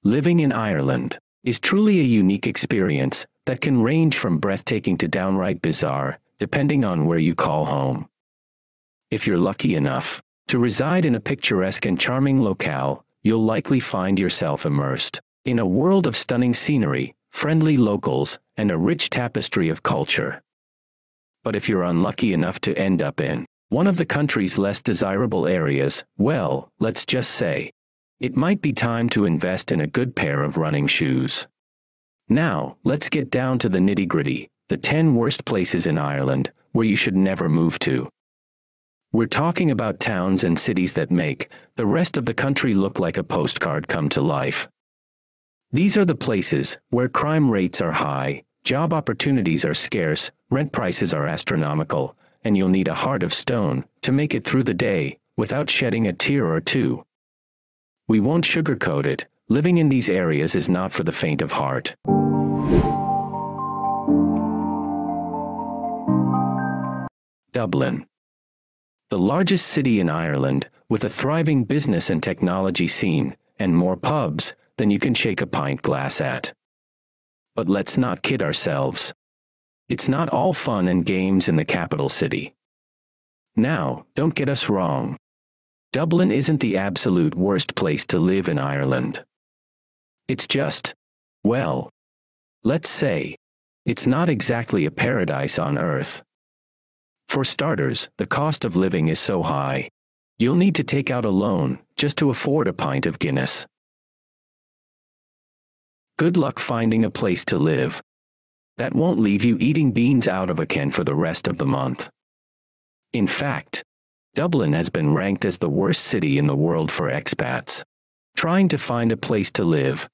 Living in Ireland is truly a unique experience that can range from breathtaking to downright bizarre, depending on where you call home. If you're lucky enough to reside in a picturesque and charming locale, you'll likely find yourself immersed in a world of stunning scenery, friendly locals, and a rich tapestry of culture. But if you're unlucky enough to end up in one of the country's less desirable areas, well, let's just say, it might be time to invest in a good pair of running shoes. Now, let's get down to the nitty-gritty, the 10 worst places in Ireland where you should never move to. We're talking about towns and cities that make the rest of the country look like a postcard come to life. These are the places where crime rates are high, job opportunities are scarce, rent prices are astronomical, and you'll need a heart of stone to make it through the day without shedding a tear or two. We won't sugarcoat it, living in these areas is not for the faint of heart. Dublin. The largest city in Ireland, with a thriving business and technology scene, and more pubs than you can shake a pint glass at. But let's not kid ourselves. It's not all fun and games in the capital city. Now, don't get us wrong. Dublin isn't the absolute worst place to live in Ireland. It's just, well, let's say, it's not exactly a paradise on earth. For starters, the cost of living is so high, you'll need to take out a loan just to afford a pint of Guinness. Good luck finding a place to live that won't leave you eating beans out of a can for the rest of the month. In fact, Dublin has been ranked as the worst city in the world for expats trying to find a place to live.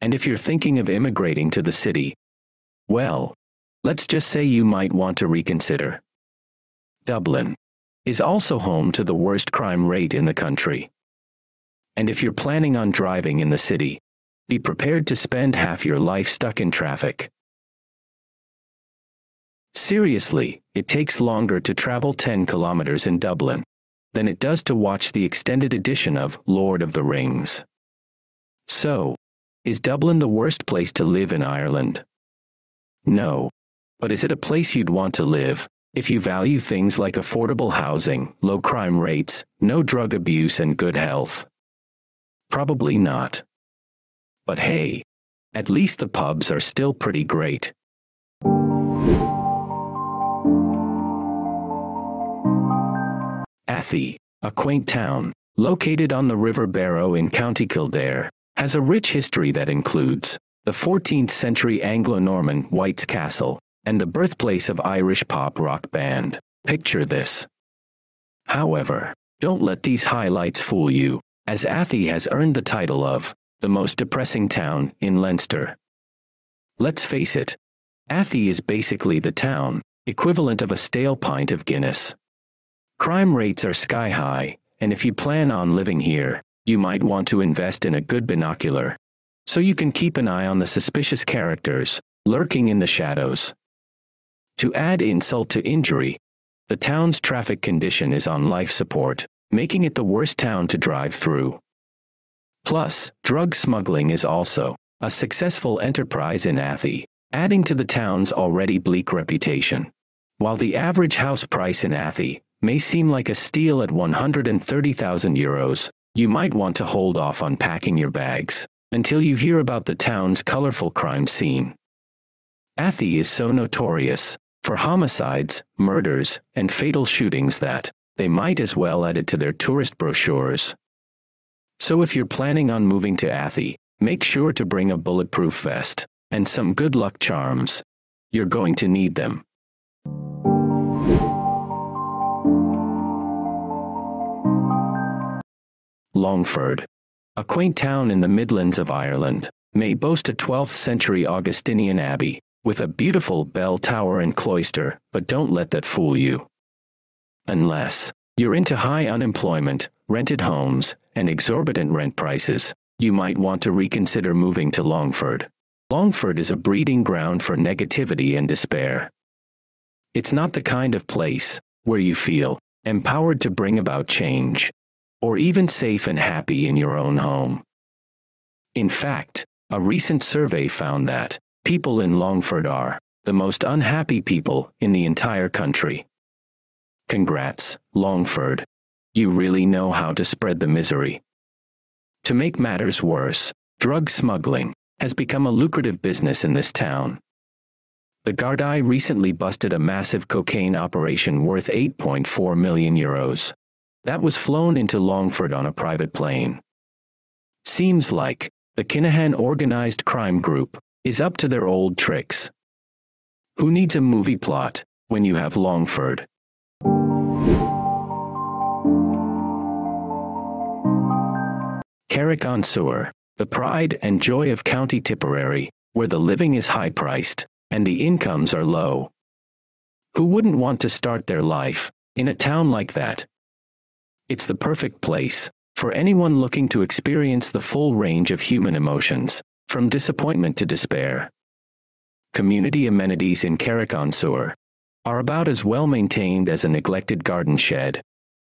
And if you're thinking of immigrating to the city, well, let's just say you might want to reconsider. Dublin is also home to the worst crime rate in the country. And if you're planning on driving in the city, be prepared to spend half your life stuck in traffic. Seriously, it takes longer to travel 10 kilometers in Dublin than it does to watch the extended edition of Lord of the Rings. So, is Dublin the worst place to live in Ireland? No. But is it a place you'd want to live if you value things like affordable housing, low crime rates, no drug abuse, and good health? Probably not. But hey, at least the pubs are still pretty great. Athy, a quaint town, located on the River Barrow in County Kildare, has a rich history that includes the 14th century Anglo-Norman White's Castle, and the birthplace of Irish pop rock band. Picture this. However, don't let these highlights fool you, as Athy has earned the title of the most depressing town in Leinster. Let's face it, Athy is basically the town equivalent of a stale pint of Guinness. Crime rates are sky high, and if you plan on living here, you might want to invest in a good binocular, so you can keep an eye on the suspicious characters lurking in the shadows. To add insult to injury, the town's traffic condition is on life support, making it the worst town to drive through. Plus, drug smuggling is also a successful enterprise in Athy, adding to the town's already bleak reputation. While the average house price in Athy may seem like a steal at €130,000, you might want to hold off on packing your bags until you hear about the town's colorful crime scene. Athy is so notorious for homicides, murders, and fatal shootings that they might as well add it to their tourist brochures. So if you're planning on moving to Athy, make sure to bring a bulletproof vest and some good luck charms. You're going to need them. Longford, a quaint town in the Midlands of Ireland, may boast a 12th century Augustinian abbey with a beautiful bell tower and cloister, but don't let that fool you. Unless you're into high unemployment, rented homes, and exorbitant rent prices, you might want to reconsider moving to Longford. Longford is a breeding ground for negativity and despair. It's not the kind of place where you feel empowered to bring about change, or even safe and happy in your own home. In fact, a recent survey found that people in Longford are the most unhappy people in the entire country. Congrats, Longford. You really know how to spread the misery. To make matters worse, drug smuggling has become a lucrative business in this town. The Gardaí recently busted a massive cocaine operation worth €8.4 million. That was flown into Longford on a private plane. Seems like the Kinahan organized crime group is up to their old tricks. Who needs a movie plot when you have Longford? Carrick-On-Suir, the pride and joy of County Tipperary, where the living is high-priced and the incomes are low. Who wouldn't want to start their life in a town like that? It's the perfect place for anyone looking to experience the full range of human emotions, from disappointment to despair. Community amenities in Carrick-On-Suir are about as well maintained as a neglected garden shed.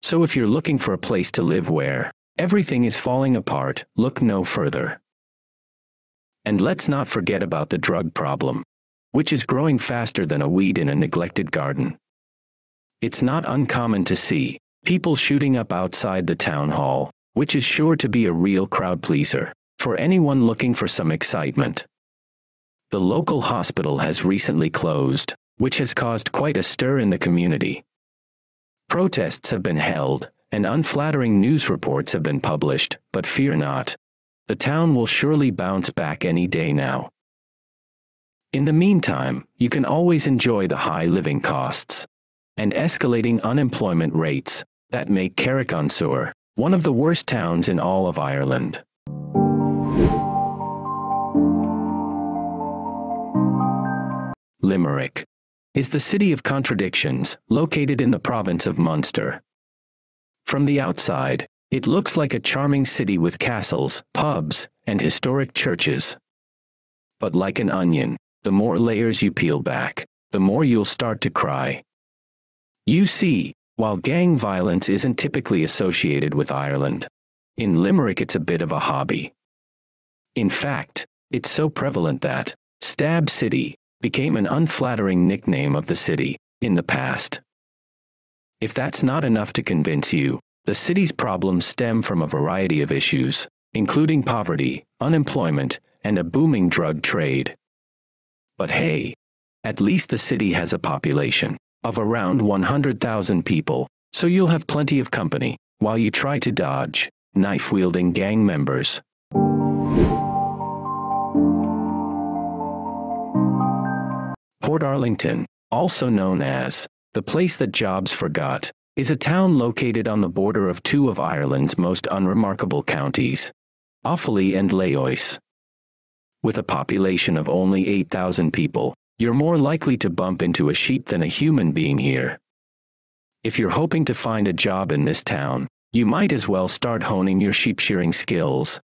So if you're looking for a place to live where everything is falling apart, look no further. And let's not forget about the drug problem, which is growing faster than a weed in a neglected garden. It's not uncommon to see people shooting up outside the town hall, which is sure to be a real crowd pleaser for anyone looking for some excitement. The local hospital has recently closed, which has caused quite a stir in the community. Protests have been held, and unflattering news reports have been published, but fear not. The town will surely bounce back any day now. In the meantime, you can always enjoy the high living costs and escalating unemployment rates that make Carrick-On-Suir one of the worst towns in all of Ireland. Limerick is the city of contradictions, located in the province of Munster. From the outside, it looks like a charming city with castles, pubs, and historic churches. But like an onion, the more layers you peel back, the more you'll start to cry. You see, while gang violence isn't typically associated with Ireland, in Limerick it's a bit of a hobby. In fact, it's so prevalent that Stab City became an unflattering nickname of the city in the past. If that's not enough to convince you, the city's problems stem from a variety of issues, including poverty, unemployment, and a booming drug trade. But hey, at least the city has a population of around 100,000 people, so you'll have plenty of company while you try to dodge knife-wielding gang members. Portarlington, also known as the place that jobs forgot, is a town located on the border of two of Ireland's most unremarkable counties, Athy and Laois. With a population of only 8,000 people, you're more likely to bump into a sheep than a human being here. If you're hoping to find a job in this town, you might as well start honing your sheep shearing skills,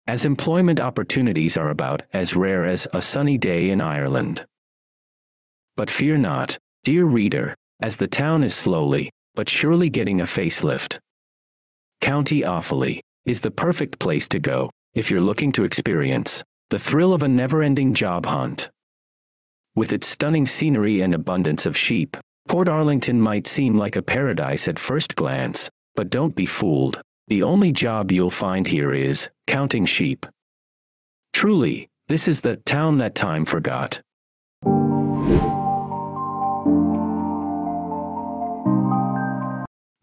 as employment opportunities are about as rare as a sunny day in Ireland. But fear not, dear reader, as the town is slowly but surely getting a facelift. County Offaly is the perfect place to go if you're looking to experience the thrill of a never-ending job hunt. With its stunning scenery and abundance of sheep, Portarlington might seem like a paradise at first glance, but don't be fooled. The only job you'll find here is counting sheep. Truly, this is the town that time forgot.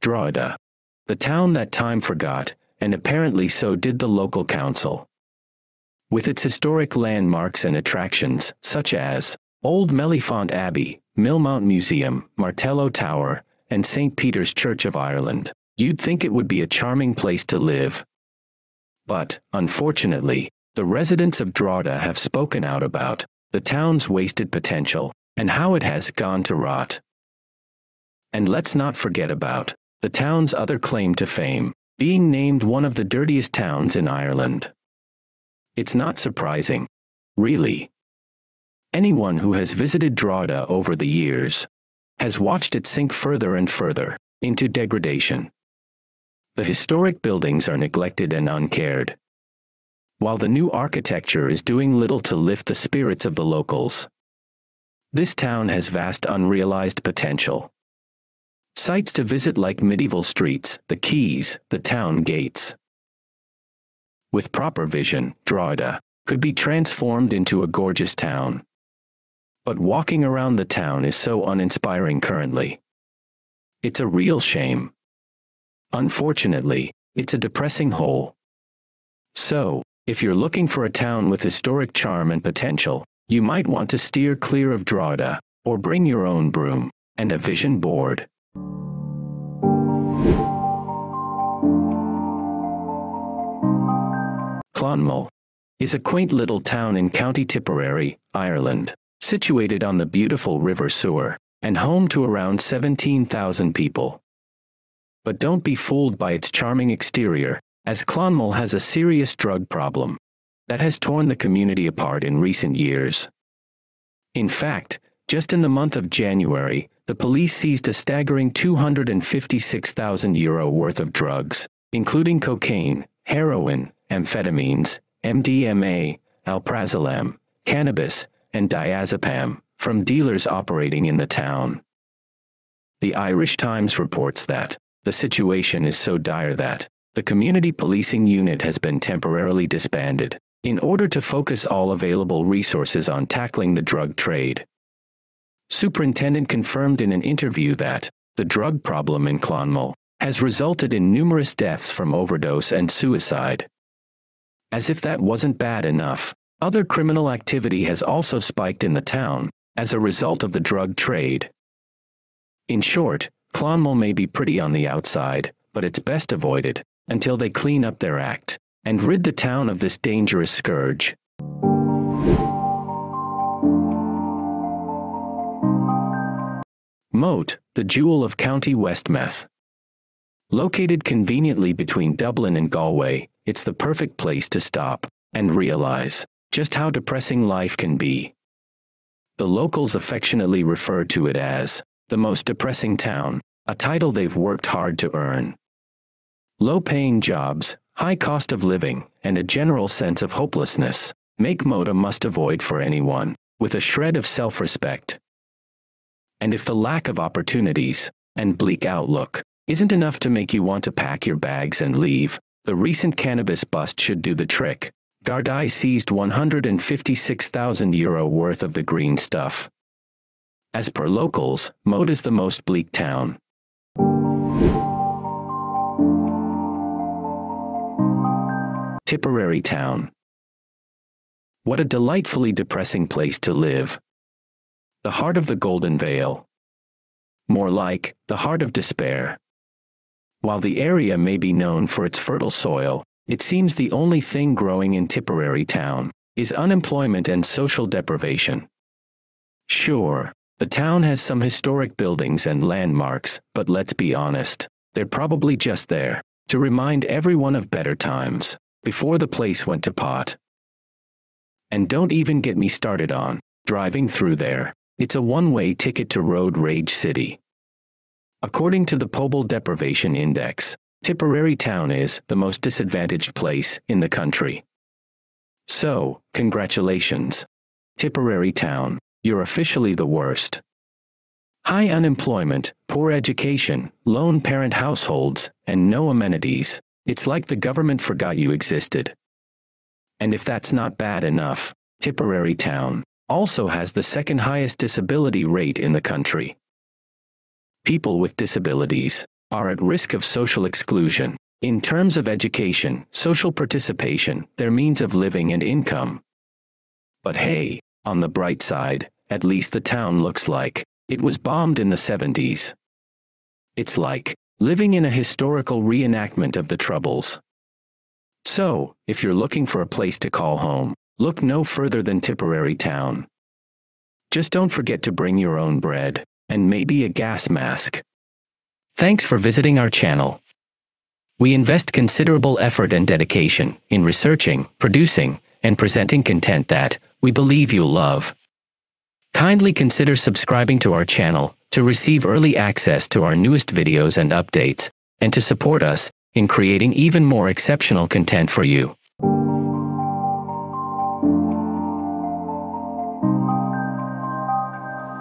Drogheda, the town that time forgot, and apparently so did the local council. With its historic landmarks and attractions, such as Old Mellifont Abbey, Millmount Museum, Martello Tower, and St. Peter's Church of Ireland, you'd think it would be a charming place to live. But, unfortunately, the residents of Drogheda have spoken out about the town's wasted potential and how it has gone to rot. And let's not forget about the town's other claim to fame, being named one of the dirtiest towns in Ireland. It's not surprising, really. Anyone who has visited Drogheda over the years has watched it sink further and further into degradation. The historic buildings are neglected and uncared. while the new architecture is doing little to lift the spirits of the locals. This town has vast unrealized potential. Sites to visit like medieval streets, the quays, the town gates. With proper vision, Drogheda could be transformed into a gorgeous town. But walking around the town is so uninspiring currently. It's a real shame. Unfortunately, it's a depressing hole. So, if you're looking for a town with historic charm and potential, you might want to steer clear of Drogheda, or bring your own broom and a vision board. Clonmel is a quaint little town in County Tipperary, Ireland, situated on the beautiful River Suir, and home to around 17,000 people. But don't be fooled by its charming exterior, as Clonmel has a serious drug problem that has torn the community apart in recent years. In fact, just in the month of January, the police seized a staggering €256,000 worth of drugs, including cocaine, heroin, amphetamines, MDMA, alprazolam, cannabis, and diazepam, from dealers operating in the town. The Irish Times reports that the situation is so dire that the community policing unit has been temporarily disbanded in order to focus all available resources on tackling the drug trade. Superintendent confirmed in an interview that the drug problem in Clonmel has resulted in numerous deaths from overdose and suicide. As if that wasn't bad enough, other criminal activity has also spiked in the town as a result of the drug trade. In short, Clonmel may be pretty on the outside, but it's best avoided until they clean up their act and rid the town of this dangerous scourge. Moate, the jewel of County Westmeath. Located conveniently between Dublin and Galway, it's the perfect place to stop and realize just how depressing life can be. The locals affectionately refer to it as the most depressing town, a title they've worked hard to earn. Low-paying jobs, high cost of living, and a general sense of hopelessness make Moate a must-avoid for anyone with a shred of self-respect. And if the lack of opportunities and bleak outlook isn't enough to make you want to pack your bags and leave, the recent cannabis bust should do the trick. Gardaí seized €156,000 worth of the green stuff. As per locals, Moate is the most bleak town. Tipperary town. What a delightfully depressing place to live. The heart of the Golden Vale. More like the heart of despair. While the area may be known for its fertile soil, it seems the only thing growing in Tipperary town is unemployment and social deprivation. Sure, the town has some historic buildings and landmarks, but let's be honest, they're probably just there to remind everyone of better times before the place went to pot. And don't even get me started on driving through there. It's a one-way ticket to road rage city. According to the Pobl Deprivation Index, Tipperary town is the most disadvantaged place in the country. So, congratulations, Tipperary town, you're officially the worst. High unemployment, poor education, lone parent households, and no amenities. It's like the government forgot you existed. And if that's not bad enough, Tipperary town also has the second highest disability rate in the country. People with disabilities are at risk of social exclusion in terms of education, social participation, their means of living and income. But hey, on the bright side, at least the town looks like it was bombed in the 70s. It's like living in a historical reenactment of the Troubles. So, if you're looking for a place to call home, look no further than Tipperary town. Just don't forget to bring your own bread, and maybe a gas mask. Thanks for visiting our channel. We invest considerable effort and dedication in researching, producing, and presenting content that we believe you'll love. Kindly consider subscribing to our channel to receive early access to our newest videos and updates, and to support us in creating even more exceptional content for you.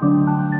you.